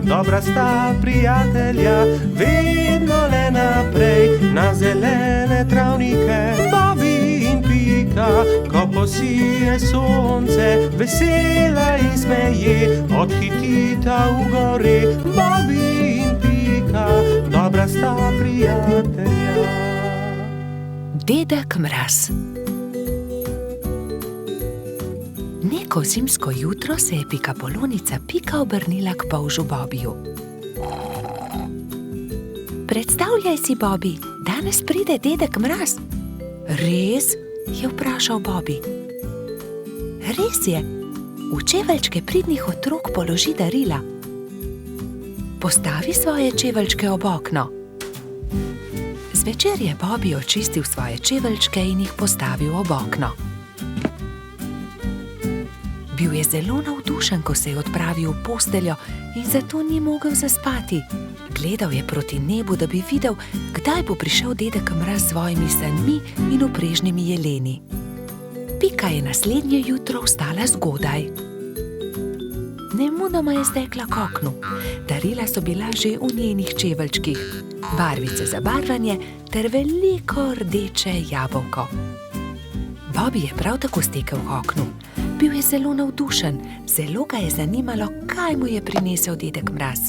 dobra sta prijatelja, vedno le naprej na zelene travnike. Bobby in Pika, ko posije sonce, vesela in smeje, odhitita v gori. Bobby in Pika, dobra sta prijatelja. Dedek Mraz. Neko zimsko jutro se je pikapolonica Pika obrnila k polžu Bobiju. Predstavljaj si, Bobby, danes pride dedek Mraz. Res? Je vprašal Bobby. Res je. V čeveljčke pridnih otrok položi darila. Postavi svoje čeveljčke ob okno. Zvečer je Bobby očistil svoje čeveljčke in jih postavil ob okno. Bil je zelo navdušen, ko se je odpravil v posteljo in zato ni mogel zaspati. Gledal je proti nebu, da bi videl, kdaj bo prišel dedek Mraz s svojimi sanmi in vprežnimi jeleni. Pika je naslednje jutro vstala zgodaj. Nemudoma je stekla k oknu. Darila so bila že v njenih čeveljčkih, barvice za barvanje ter veliko rdeče jabolko. Bobby je prav tako stekel k oknu. Bil je zelo navdušen, zelo ga je zanimalo, kaj mu je prinesel dedek Mraz.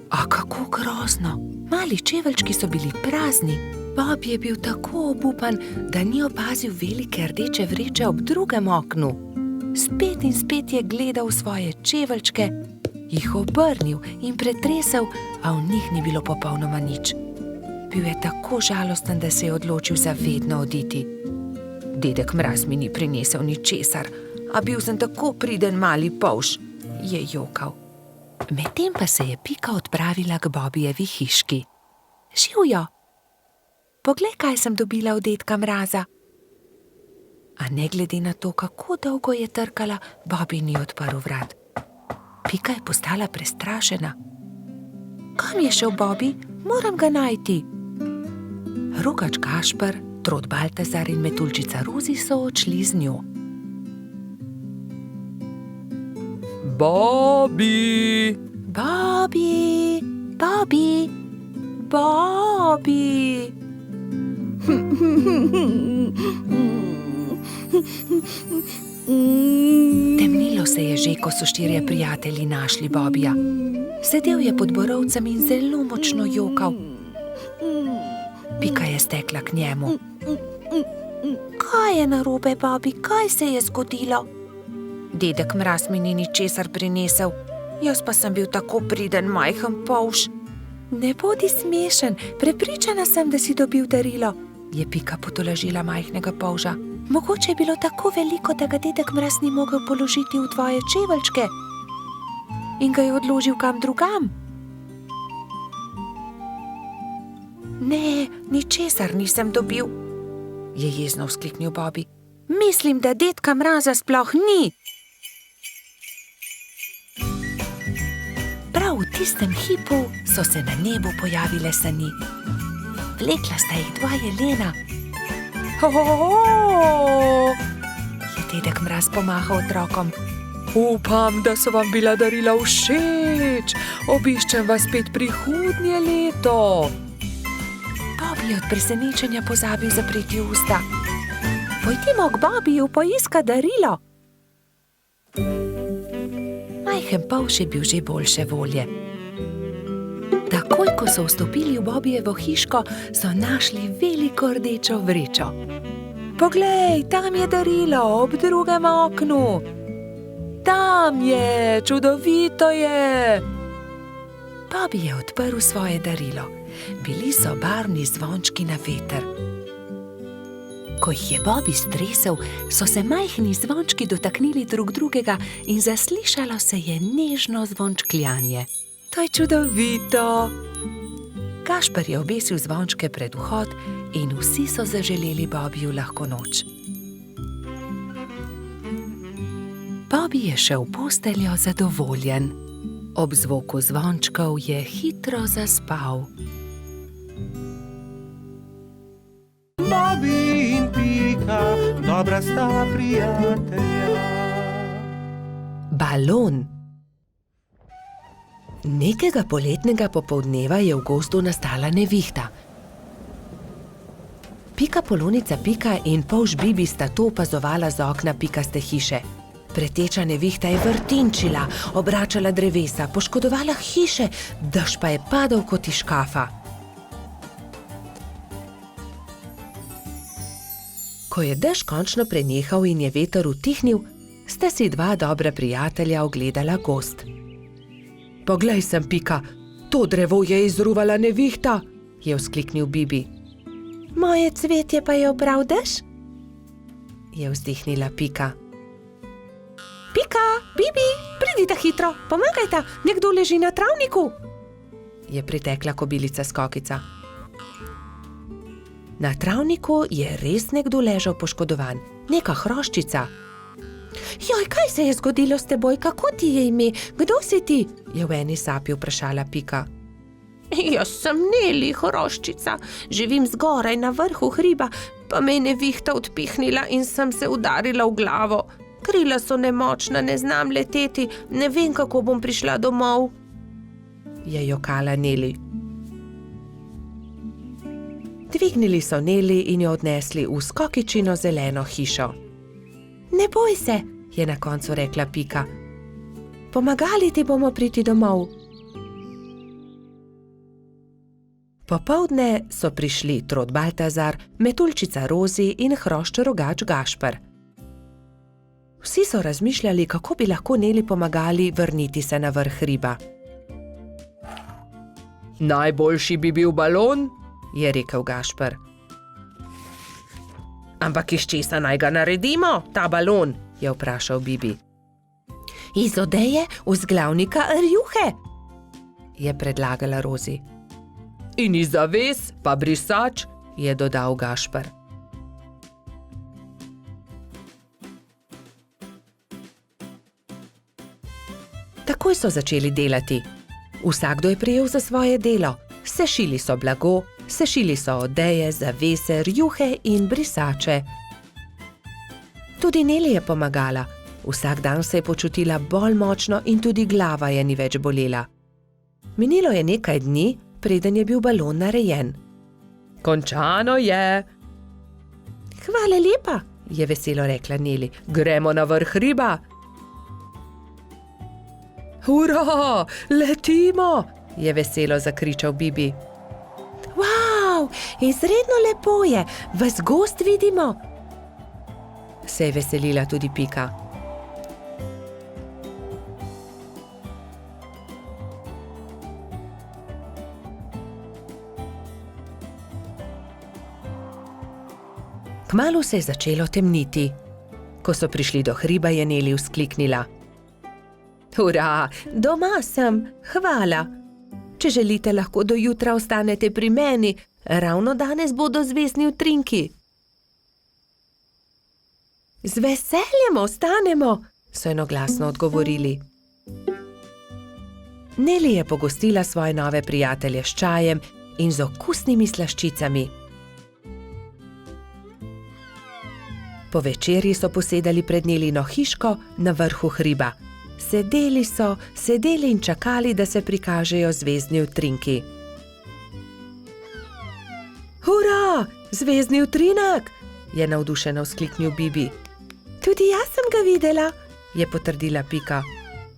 A kako grozno! Mali čeveljčki so bili prazni. Bobby je bil tako obupan, da ni opazil velike rdeče vreče ob drugem oknu. Spet in spet je gledal svoje čeveljčke, jih obrnil in pretresel, a v njih ni bilo popolnoma nič. Bil je tako žalosten, da se je odločil za vedno oditi. Dedek Mraz mi ni prinesel ničesar, a bil sem tako priden mali polž, je jokal. Medtem pa se je Pika odpravila k Bobbyjevi hiški. Živjo! Poglej, kaj sem dobila od dedka Mraza. A ne glede na to, kako dolgo je trkala, Bobby ni odprl vrat. Pika je postala prestrašena. Kam je šel Bobby? Moram ga najti. Rokač Gašper, Trod Baltazar in Metuljčica Rozi so odšli z njo. Bobby! Bobby! Bobby! Bobby! Temnilo se je že, ko so štirje prijatelji našli Bobbyja. Sedel je pod borovcem in zelo močno jokal. Pika je stekla k njemu. Kaj je narobe, Bobby? Kaj se je zgodilo? Dedek Mraz mi ni ničesar prinesel. Jaz pa sem bil tako priden majhen polž. Ne bodi smešen, prepričana sem, da si dobil darilo, je Pika potolažila majhnega polža. Mogoče je bilo tako veliko, da ga dedek Mraz ni mogel položiti v tvoje čeveljčke in ga je odložil kam drugam. Ne, ničesar nisem dobil, je jezno vzkliknil Bobby. Mislim, da dedka Mraza sploh ni. Prav v tistem hipu so se na nebu pojavile sani. Vlekla sta jih dva jelena. Je dedek Mraz pomahal otrokom. Upam, da so vam bila darila všeč. Obiščem vas spet prihodnje leto. Bobby je od presenečenja pozabil zapreti usta. Pojdimo k Bobbyju poiskat darilo. Majhen polž je bil že boljše volje. Takoj, ko so vstopili v Bobbyjevo hiško, so našli veliko rdečo vrečo. Poglej, tam je darilo ob drugem oknu. Tam je, čudovito je. Bobby je odprl svoje darilo. Bili so barvni zvončki na veter. Ko jih je Bobby stresel, so se majhni zvončki dotaknili drug drugega in zaslišalo se je nežno zvončkljanje. To je čudovito. Gašper je obesil zvončke pred vhod in vsi so zaželeli Bobbyju lahko noč. Bobby je šel v posteljo zadovoljen. Ob zvoku zvončkov je hitro zaspal. Bobby in Pika, dobra sta prijatelja. Balon. Nekega poletnega popoldneva je v gozdu nastala nevihta. Pika Polonica Pika in polž Bibi sta to opazovala z okna pikaste hiše. Preteča nevihta je vrtinčila, obračala drevesa, poškodovala hiše, dež pa je padal kot iz škafa. Ko je dež končno prenehal in je veter utihnil, sta si dva dobra prijatelja ogledala gozd. Poglej sem, Pika, to drevo je izruvala nevihta, je vzkliknil Bibi. Moje cvetje pa je obral dež? Je vzdihnila Pika. Pika, Bibi, pridite hitro, pomagajta, nekdo leži na travniku, je pritekla kobilica Skokica. Na travniku je res nekdo ležal poškodovan, neka hroščica. Joj, kaj se je zgodilo s teboj, kako ti je ime, kdo si ti? Je v eni sapi vprašala Pika. Jaz sem Neli, hroščica, živim zgoraj na vrhu hriba, pa me je nevihta odpihnila in sem se udarila v glavo. Krila so nemočna, ne znam leteti, ne vem, kako bom prišla domov, je jokala Neli. Dvignili so Neli in jo odnesli v Skokičino zeleno hišo. Ne boj se, je na koncu rekla Pika. Pomagali ti bomo priti domov. Popoldne so prišli Trod Baltazar, Metuljčica Rozi in hrošč rogač Gašper. Vsi so razmišljali, kako bi lahko Neli pomagali vrniti se na vrh hriba. Najboljši bi bil balon, je rekel Gašper. Ampak iz česa naj ga naredimo, ta balon, je vprašal Bibi. Iz odeje vzglavnika rjuhe, je predlagala Rozi. In iz zaves pa brisač, je dodal Gašper. Takoj so začeli delati. Vsakdo je prijel za svoje delo. Sešili so blago, sešili so odeje, zavese, rjuhe in brisače. Tudi Neli je pomagala. Vsak dan se je počutila bolj močno in tudi glava je ni več bolela. Minilo je nekaj dni, preden je bil balon narejen. Končano je. Hvala lepa, je veselo rekla Neli. Gremo na vrh hriba. Hurra, letimo, je veselo zakričal Bibi. Wow, izredno lepo je, ves gozd vidimo, se je veselila tudi Pika. Kmalu se je začelo temniti. Ko so prišli do hriba, je Neli vzkliknila. Hurra, doma sem, hvala. Če želite, lahko do jutra ostanete pri meni, ravno danes bodo zvezdni utrinki. Z veseljem ostanemo, so enoglasno odgovorili. Neli je pogostila svoje nove prijatelje s čajem in z okusnimi slaščicami. Po večerji so posedali pred Nelino hiško na vrhu hriba. Sedeli in čakali, da se prikažejo zvezdni utrinki. Hurra, zvezdni utrinek, je navdušeno vzkliknil Bibi. Tudi jaz sem ga videla, je potrdila Pika.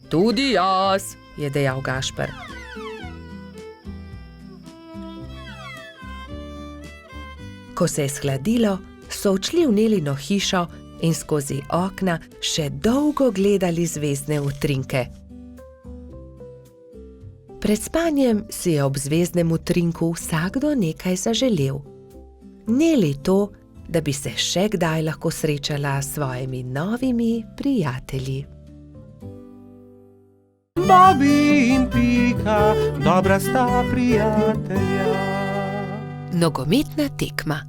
Tudi jaz, je dejal Gašper. Ko se je shladilo, so odšli v Nelino hišo in skozi okna še dolgo gledali zvezdne utrinke. Pred spanjem si je ob zvezdnem utrinku vsakdo nekaj zaželel. Neli to, da bi se še kdaj lahko srečala s svojimi novimi prijatelji. Bobby in Pika, dobra sta prijatelja. Nogometna tekma.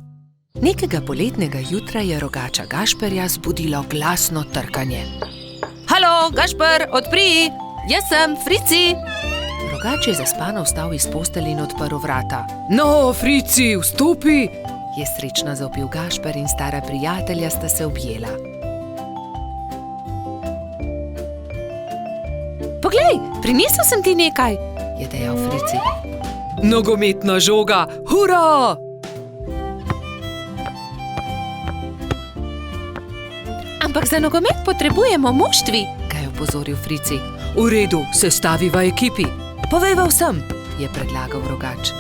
Nekega poletnega jutra je rogača Gašperja zbudilo glasno trkanje. Halo, Gašper, odpri! Jaz sem, Frici! Rogač je zaspano vstal iz postelje in odprl vrata. No, Frici, vstopi! Je srečno zavpil Gašper in stara prijatelja sta se objela. Poglej, prinesel sem ti nekaj, je dejal Frici. Nogometna žoga, hura! Ampak za nogomet potrebujemo moštvi, ga je opozoril Frici. V redu, sestaviva ekipi. Povejva vsem, je predlagal Rogač.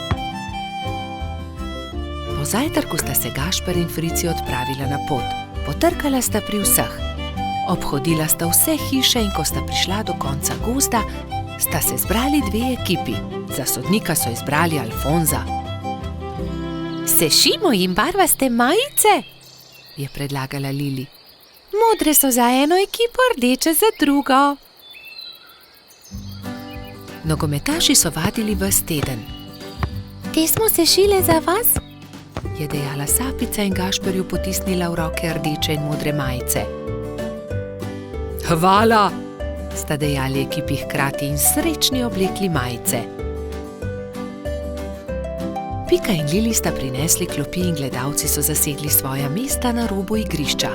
Po zajtrku sta se Gašper in Frici odpravila na pot. Potrkala sta pri vseh. Obhodila sta vse hiše in ko sta prišla do konca gozda, sta se zbrali dve ekipi. Za sodnika so izbrali Alfonza. Sešimo jim barvaste majice, je predlagala Lili. Modre so za eno ekipo, rdeče za drugo. Nogometaši so vadili ves teden. Te smo sešile za vas, je dejala Sapica in Gašperju potisnila v roke rdeče in modre majice. Hvala! Sta dejali ekipi hkrati in srečni oblekli majice. Pika in Lili sta prinesli klopi in gledalci so zasedli svoja mesta na robu igrišča.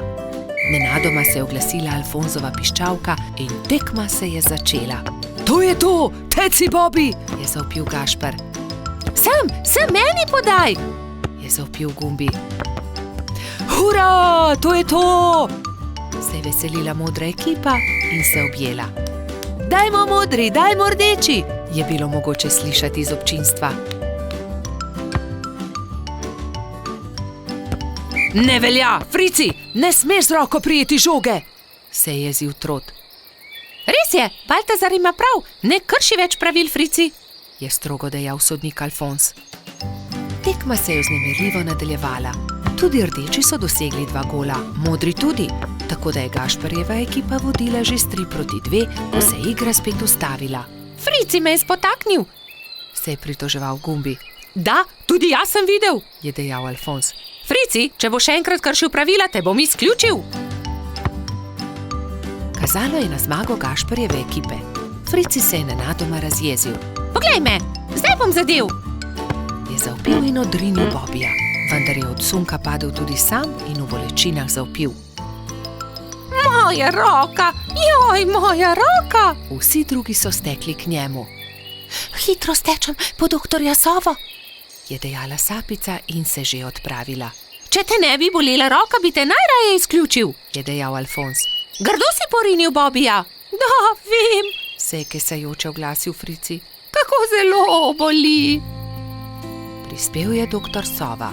Nenadoma se je oglasila Alfonzova piščalka in tekma se je začela. To je to! Teci, Bobi! Je zavpil Gašper. Sem meni podaj! Je zavpil Gumbi. Hura! To je to! Se je veselila modra ekipa in se objela. Dajmo modri, dajmo rdeči, je bilo mogoče slišati iz občinstva. Ne velja, Frici, ne smeš z roko prijeti žoge, se je jezil Trot. Res je, Baltazar ima prav, ne krši več pravil, Frici, je strogo dejal sodnik Alfons. Tekma se je vznemirljivo nadaljevala. Tudi rdeči so dosegli 2 gola, modri tudi, tako da je Gašperjeva ekipa vodila že s 3-2, ko se je igra spet ustavila. Frici me je spotaknil, se je pritoževal Gumbi. Da, tudi jaz sem videl, je dejal Alfons. Frici, če bo še enkrat kršil pravila, te bom izključil. Kazalo je na zmago Gašperjeve ekipe. Frici se je nenadoma razjezil. Poglej me, zdaj bom zadel, je zavpil in odrinil Bobija, vendar je od sunka padel tudi sam in v bolečinah zavpil. Moja roka, joj, moja roka! Vsi drugi so stekli k njemu. Hitro stečem po doktorja Sovo, je dejala Sapica in se že odpravila. Če te ne bi bolela roka, bi te najraje izključil, je dejal Alfons. Grdo si porinil Bobija. Da, vem, se je kesajoče oglasil Frici. Kako zelo boli. Prispel je doktor Sova.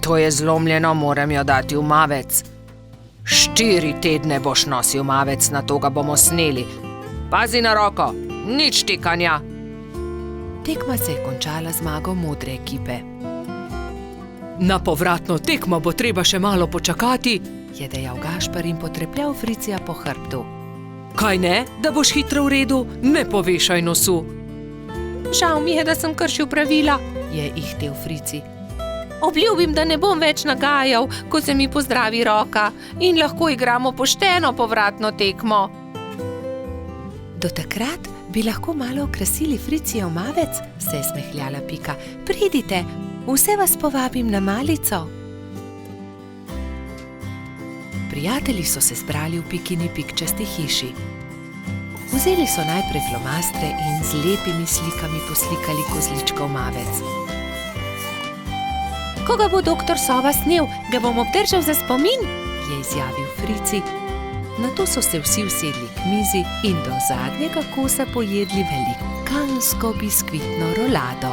To je zlomljeno, moram jo dati v mavec. 4 tedne boš nosil mavec, na to ga bomo sneli. Pazi na roko, nič tikanja. Tekma se je končala zmago modre ekipe. Na povratno tekmo bo treba še malo počakati, je dejal Gašper in potrepljal Fricija po hrbtu. Kaj ne, da boš hitro v redu, ne povešaj nosu. Žal mi je, da sem kršil pravila, je ihtel Frici. Obljubim, da ne bom več nagajal, ko se mi pozdravi roka in lahko igramo pošteno povratno tekmo. Do takrat bi lahko malo okrasili Fricijev mavec, se je smehljala Pika. Pridite, vse vas povabim na malico. Prijatelji so se zbrali v Pikini pikčasti hiši. Vzeli so najprej flomastre in z lepimi slikami poslikali kozličkov mavec. Ko ga bo doktor Sova snel, ga bom obdržal za spomin, je izjavil Frici. Nato so se vsi usedli k mizi in do zadnjega kosa pojedli velikansko biskvitno rolado.